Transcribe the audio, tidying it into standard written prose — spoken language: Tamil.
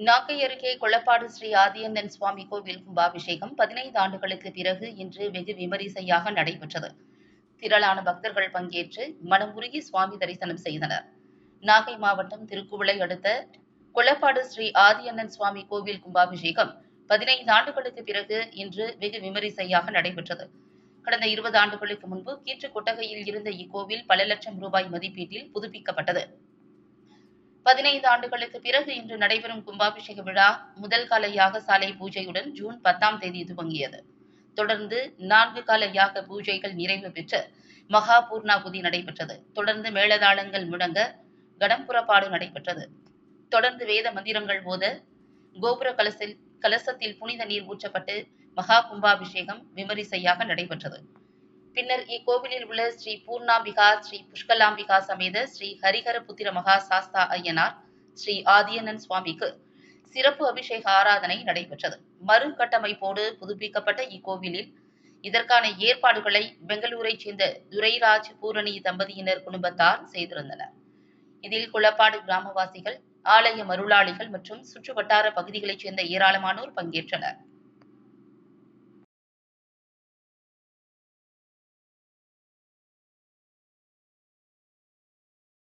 நாகை அருகே கொளப்பாடு ஸ்ரீ ஆதியந்தன் சுவாமி கோவில் கும்பாபிஷேகம் 15 ஆண்டுகளுக்கு பிறகு இன்று வெகு விமரிசையாக நடைபெற்றது. திரளான பக்தர்கள் பங்கேற்று மனமுருகி சுவாமி தரிசனம் செய்தனர். நாகை மாவட்டம் திருக்குவளை அடுத்த கொளப்பாடு ஸ்ரீ ஆதியண்ணன் சுவாமி கோவில் கும்பாபிஷேகம் 15 ஆண்டுகளுக்கு பிறகு இன்று வெகு விமரிசையாக நடைபெற்றது. கடந்த 20 ஆண்டுகளுக்கு முன்பு கீற்று கொட்டகையில் இருந்த இக்கோவில் பல லட்சம் ரூபாய் மதிப்பீட்டில் புதுப்பிக்கப்பட்டது. 15 ஆண்டுகளுக்கு பிறகு இன்று நடைபெறும் கும்பாபிஷேக விழா முதல் கால யாகசாலை பூஜையுடன் ஜூன் 10ஆம் தேதி துவங்கியது. தொடர்ந்து 4 கால யாக பூஜைகள் நிறைவு பெற்று மகா பூர்ணாகுதி நடைபெற்றது. தொடர்ந்து மேளதாளங்கள் முழங்க கடம் புறப்பாடு நடைபெற்றது. தொடர்ந்து வேத மந்திரங்கள் ஓத கோபுர கலசத்தில் புனித நீர் ஊற்றப்பட்டு மகா கும்பாபிஷேகம் விமரிசையாக நடைபெற்றது. பின்னர் இக்கோவிலில் உள்ள ஸ்ரீ பூர்ணாம்பிகா, ஸ்ரீ புஷ்கலாம்பிகா சமேத ஸ்ரீ ஹரிஹரபுத்திர மகா சாஸ்தா ஐயனார், ஸ்ரீ ஆதியண்ணன் சுவாமிக்கு சிறப்பு அபிஷேக ஆராதனை நடைபெற்றது. மறு கட்டமைப்போடு புதுப்பிக்கப்பட்ட இக்கோவிலில் இதற்கான ஏற்பாடுகளை பெங்களூரைச் சேர்ந்த துரைராஜ் பூரணி தம்பதியினர் குடும்பத்தார் செய்திருந்தனர். இதில் குளப்பாடு கிராமவாசிகள், ஆலய மருளாளிகள் மற்றும் சுற்றுவட்டார பகுதிகளைச் சேர்ந்த ஏராளமானோர் பங்கேற்றனர்.